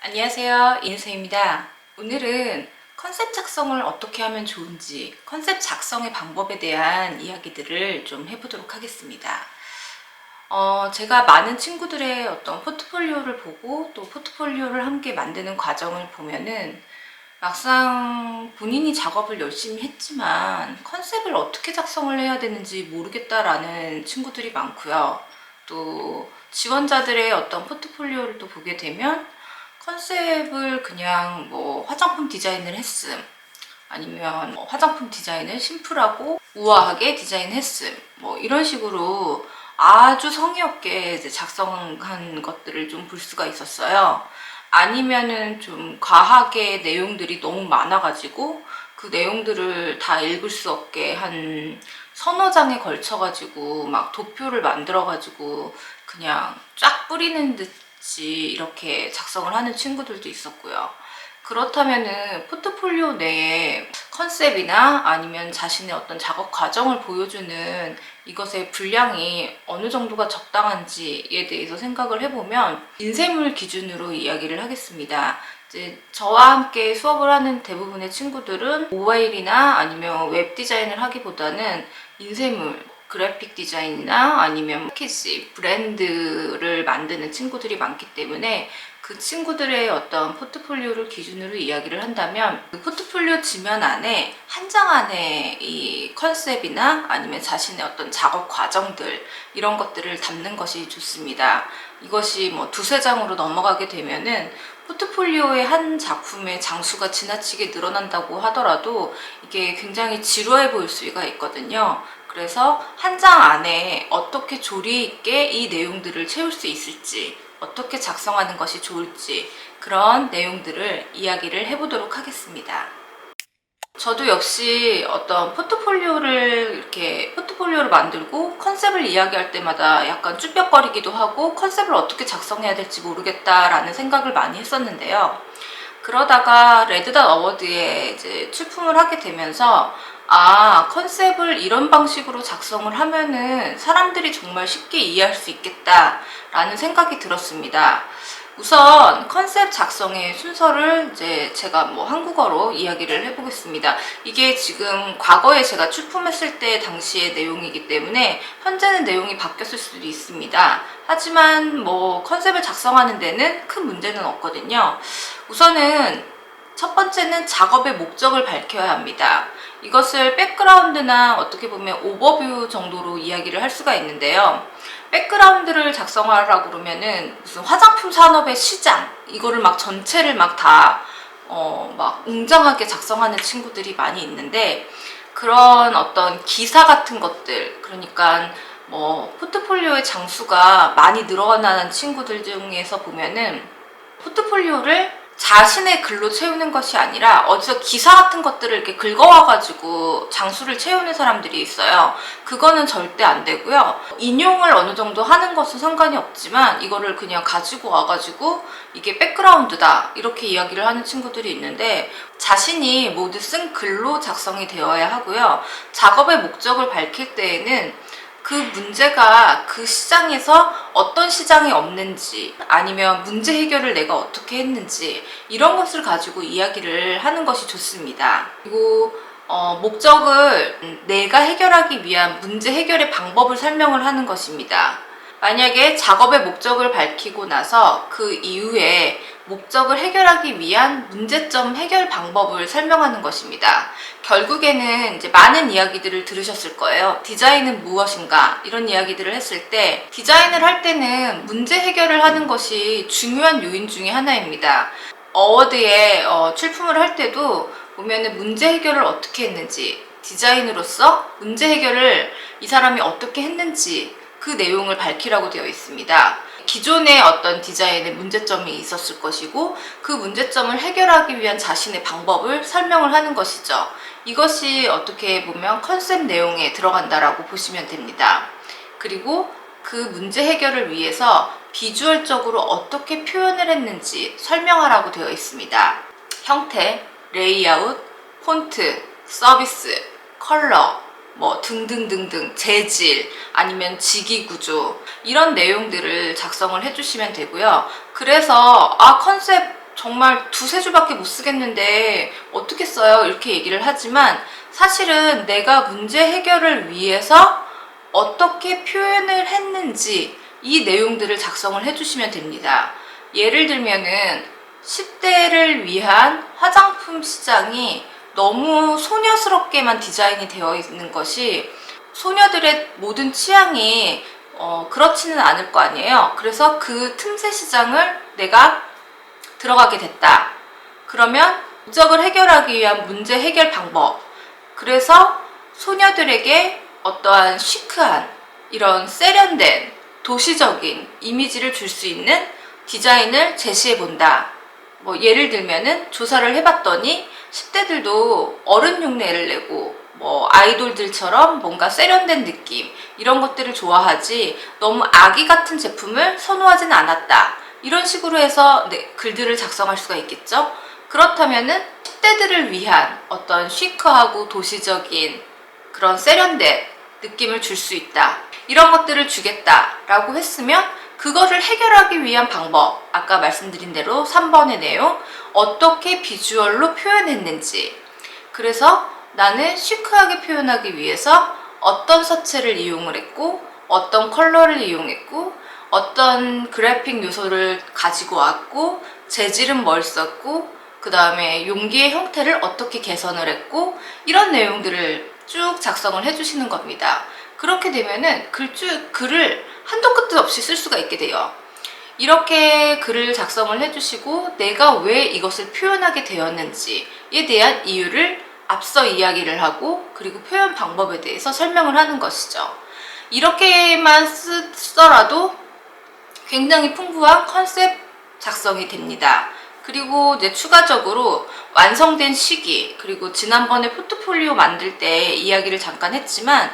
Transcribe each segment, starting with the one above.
안녕하세요, 인수입니다. 오늘은 컨셉 작성을 어떻게 하면 좋은지, 컨셉 작성의 방법에 대한 이야기들을 좀 해보도록 하겠습니다. 제가 많은 친구들의 어떤 포트폴리오를 보고 또 포트폴리오를 함께 만드는 과정을 보면은 막상 본인이 작업을 열심히 했지만 컨셉을 어떻게 작성을 해야 되는지 모르겠다라는 친구들이 많고요. 또 지원자들의 어떤 포트폴리오를 또 보게 되면 컨셉을 그냥 뭐 화장품 디자인을 했음, 아니면 뭐 화장품 디자인을 심플하고 우아하게 디자인했음, 뭐 이런 식으로 아주 성의 없게 이제 작성한 것들을 좀 볼 수가 있었어요. 아니면은 좀 과하게 내용들이 너무 많아가지고 그 내용들을 다 읽을 수 없게 한 서너 장에 걸쳐가지고 막 도표를 만들어가지고 그냥 쫙 뿌리는 듯이 이렇게 작성을 하는 친구들도 있었고요. 그렇다면은 포트폴리오 내에 컨셉이나 아니면 자신의 어떤 작업 과정을 보여주는 이것의 분량이 어느 정도가 적당한지에 대해서 생각을 해보면 인쇄물 기준으로 이야기를 하겠습니다. 이제 저와 함께 수업을 하는 대부분의 친구들은 모바일이나 아니면 웹 디자인을 하기보다는 인쇄물, 그래픽 디자인이나 아니면 패키지, 브랜드를 만드는 친구들이 많기 때문에 그 친구들의 어떤 포트폴리오를 기준으로 이야기를 한다면 그 포트폴리오 지면 안에 한 장 안에 이 컨셉이나 아니면 자신의 어떤 작업 과정들 이런 것들을 담는 것이 좋습니다. 이것이 뭐 두세 장으로 넘어가게 되면은 포트폴리오의 한 작품의 장수가 지나치게 늘어난다고 하더라도 이게 굉장히 지루해 보일 수가 있거든요. 그래서 한 장 안에 어떻게 조리 있게 이 내용들을 채울 수 있을지, 어떻게 작성하는 것이 좋을지 그런 내용들을 이야기를 해보도록 하겠습니다. 저도 역시 어떤 포트폴리오를 만들고 컨셉을 이야기할 때마다 약간 쭈뼛거리기도 하고 컨셉을 어떻게 작성해야 될지 모르겠다라는 생각을 많이 했었는데요. 그러다가 레드닷 어워드에 이제 출품을 하게 되면서 컨셉을 이런 방식으로 작성을 하면은 사람들이 정말 쉽게 이해할 수 있겠다라는 생각이 들었습니다. 우선 컨셉 작성의 순서를 이제 제가 뭐 한국어로 이야기를 해보겠습니다. 이게 지금 과거에 제가 출품했을 때 당시의 내용이기 때문에 현재는 내용이 바뀌었을 수도 있습니다. 하지만 뭐 컨셉을 작성하는 데는 큰 문제는 없거든요. 우선은 첫 번째는 작업의 목적을 밝혀야 합니다. 이것을 백그라운드나 어떻게 보면 오버뷰 정도로 이야기를 할 수가 있는데요. 백그라운드를 작성하라고 그러면은 무슨 화장품 산업의 시장 이거를 막 전체를 막 다 막 웅장하게 작성하는 친구들이 많이 있는데 그런 어떤 기사 같은 것들 그러니까 뭐 포트폴리오의 장수가 많이 늘어나는 친구들 중에서 보면은 포트폴리오를 자신의 글로 채우는 것이 아니라 어디서 기사 같은 것들을 이렇게 긁어와가지고 장수를 채우는 사람들이 있어요. 그거는 절대 안 되고요. 인용을 어느 정도 하는 것은 상관이 없지만 이거를 그냥 가지고 와가지고 이게 백그라운드다 이렇게 이야기를 하는 친구들이 있는데 자신이 모두 쓴 글로 작성이 되어야 하고요. 작업의 목적을 밝힐 때에는 그 문제가 그 시장에서 어떤 시장이 없는지 아니면 문제 해결을 내가 어떻게 했는지 이런 것을 가지고 이야기를 하는 것이 좋습니다. 그리고 목적을 내가 해결하기 위한 문제 해결의 방법을 설명을 하는 것입니다. 만약에 작업의 목적을 밝히고 나서 그 이후에 목적을 해결하기 위한 문제점 해결 방법을 설명하는 것입니다. 결국에는 이제 많은 이야기들을 들으셨을 거예요. 디자인은 무엇인가? 이런 이야기들을 했을 때 디자인을 할 때는 문제 해결을 하는 것이 중요한 요인 중에 하나입니다. 어워드에 출품을 할 때도 보면은 문제 해결을 어떻게 했는지 디자인으로서 문제 해결을 이 사람이 어떻게 했는지 그 내용을 밝히라고 되어 있습니다. 기존의 어떤 디자인에 문제점이 있었을 것이고 그 문제점을 해결하기 위한 자신의 방법을 설명을 하는 것이죠. 이것이 어떻게 보면 컨셉 내용에 들어간다라고 보시면 됩니다. 그리고 그 문제 해결을 위해서 비주얼적으로 어떻게 표현을 했는지 설명하라고 되어 있습니다. 형태, 레이아웃, 폰트, 서비스, 컬러, 뭐 등등등등 재질 아니면 직위 구조 이런 내용들을 작성을 해주시면 되고요. 그래서 컨셉 정말 두세 줄밖에 못 쓰겠는데 어떻게 써요? 이렇게 얘기를 하지만 사실은 내가 문제 해결을 위해서 어떻게 표현을 했는지 이 내용들을 작성을 해주시면 됩니다. 예를 들면은 10대를 위한 화장품 시장이 너무 소녀스럽게만 디자인이 되어 있는 것이 소녀들의 모든 취향이 그렇지는 않을 거 아니에요. 그래서 그 틈새 시장을 내가 들어가게 됐다. 그러면 목적을 해결하기 위한 문제 해결 방법. 그래서 소녀들에게 어떠한 시크한 이런 세련된 도시적인 이미지를 줄 수 있는 디자인을 제시해 본다. 뭐 예를 들면은 조사를 해봤더니 10대들도 어른 흉내를 내고 뭐 아이돌들처럼 뭔가 세련된 느낌 이런 것들을 좋아하지 너무 아기 같은 제품을 선호하진 않았다. 이런 식으로 해서 글들을 작성할 수가 있겠죠. 그렇다면은 10대들을 위한 어떤 시크하고 도시적인 그런 세련된 느낌을 줄 수 있다. 이런 것들을 주겠다라고 했으면 그거를 해결하기 위한 방법, 아까 말씀드린 대로 3번의 내용, 어떻게 비주얼로 표현했는지. 그래서 나는 시크하게 표현하기 위해서 어떤 서체를 이용을 했고 어떤 컬러를 이용했고 어떤 그래픽 요소를 가지고 왔고 재질은 뭘 썼고 그 다음에 용기의 형태를 어떻게 개선을 했고 이런 내용들을 쭉 작성을 해주시는 겁니다. 그렇게 되면은 글을 한도 끝도 없이 쓸 수가 있게 돼요. 이렇게 글을 작성을 해주시고 내가 왜 이것을 표현하게 되었는지에 대한 이유를 앞서 이야기를 하고 그리고 표현 방법에 대해서 설명을 하는 것이죠. 이렇게만 쓰더라도 굉장히 풍부한 컨셉 작성이 됩니다. 그리고 이제 추가적으로 완성된 시기, 그리고 지난번에 포트폴리오 만들 때 이야기를 잠깐 했지만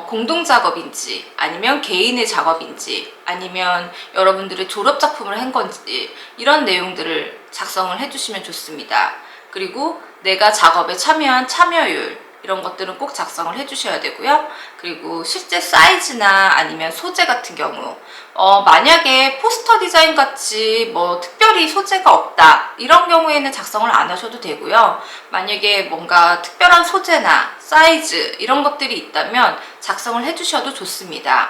공동 작업인지 아니면 개인의 작업인지 아니면 여러분들의 졸업 작품을 한 건지 이런 내용들을 작성을 해주시면 좋습니다. 그리고 내가 작업에 참여한 참여율 이런 것들은 꼭 작성을 해주셔야 되고요. 그리고 실제 사이즈나 아니면 소재 같은 경우 만약에 포스터 디자인 같이 뭐 특별히 소재가 없다 이런 경우에는 작성을 안 하셔도 되고요. 만약에 뭔가 특별한 소재나 사이즈 이런 것들이 있다면 작성을 해주셔도 좋습니다.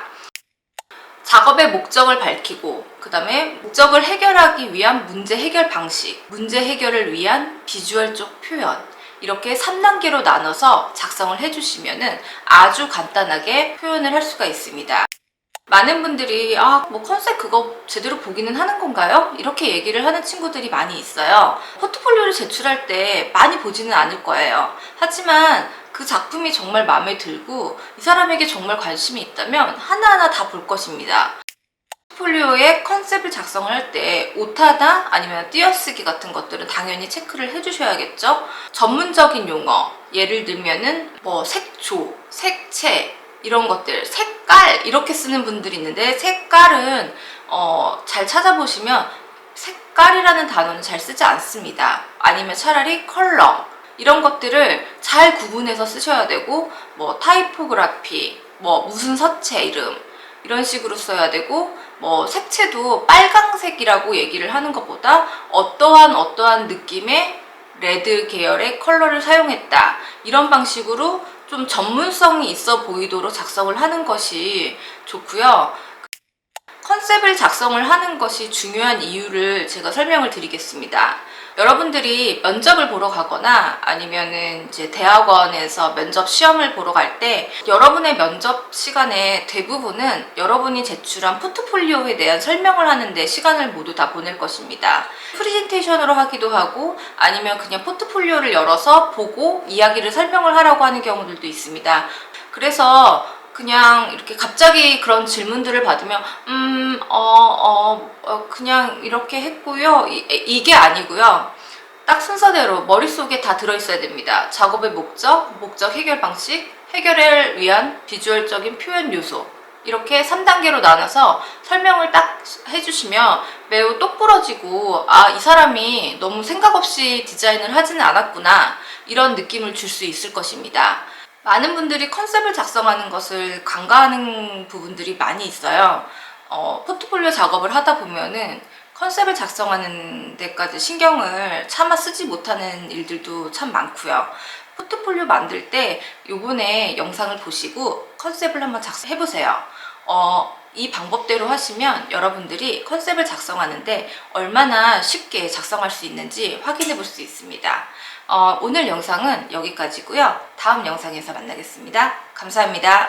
작업의 목적을 밝히고 그 다음에 목적을 해결하기 위한 문제 해결 방식, 문제 해결을 위한 비주얼적 표현 이렇게 3단계로 나눠서 작성을 해주시면 아주 간단하게 표현을 할 수가 있습니다. 많은 분들이 뭐 컨셉 그거 제대로 보기는 하는 건가요? 이렇게 얘기를 하는 친구들이 많이 있어요. 포트폴리오를 제출할 때 많이 보지는 않을 거예요. 하지만 그 작품이 정말 마음에 들고 이 사람에게 정말 관심이 있다면 하나하나 다 볼 것입니다. 포트폴리오의 컨셉을 작성을 할 때 오타나 아니면 띄어쓰기 같은 것들은 당연히 체크를 해주셔야겠죠. 전문적인 용어, 예를 들면은 뭐 색조, 색채 이런 것들, 색깔 이렇게 쓰는 분들이 있는데 색깔은 잘 찾아보시면 색깔이라는 단어는 잘 쓰지 않습니다. 아니면 차라리 컬러 이런 것들을 잘 구분해서 쓰셔야 되고 뭐 타이포그라피, 뭐 무슨 서체 이름 이런 식으로 써야 되고 뭐 색채도 빨강색이라고 얘기를 하는 것보다 어떠한 느낌의 레드 계열의 컬러를 사용했다 이런 방식으로 좀 전문성이 있어 보이도록 작성을 하는 것이 좋고요. 컨셉을 작성을 하는 것이 중요한 이유를 제가 설명을 드리겠습니다. 여러분들이 면접을 보러 가거나 아니면은 이제 대학원에서 면접 시험을 보러 갈 때 여러분의 면접 시간에 대부분은 여러분이 제출한 포트폴리오에 대한 설명을 하는데 시간을 모두 다 보낼 것입니다. 프레젠테이션으로 하기도 하고 아니면 그냥 포트폴리오를 열어서 보고 이야기를 설명을 하라고 하는 경우들도 있습니다. 그래서 그냥 이렇게 갑자기 그런 질문들을 받으면 그냥 이렇게 했고요. 이게 아니고요. 딱 순서대로 머릿속에 다 들어있어야 됩니다. 작업의 목적 해결 방식, 해결을 위한 비주얼적인 표현 요소 이렇게 3단계로 나눠서 설명을 딱 해주시면 매우 똑부러지고 이 사람이 너무 생각 없이 디자인을 하지는 않았구나 이런 느낌을 줄 수 있을 것입니다. 많은 분들이 컨셉을 작성하는 것을 간과하는 부분들이 많이 있어요. 포트폴리오 작업을 하다 보면은 컨셉을 작성하는 데까지 신경을 차마 쓰지 못하는 일들도 참 많고요. 포트폴리오 만들 때 요번에 영상을 보시고 컨셉을 한번 작성해보세요. 이 방법대로 하시면 여러분들이 컨셉을 작성하는데 얼마나 쉽게 작성할 수 있는지 확인해 볼 수 있습니다. 오늘 영상은 여기까지고요. 다음 영상에서 만나겠습니다. 감사합니다.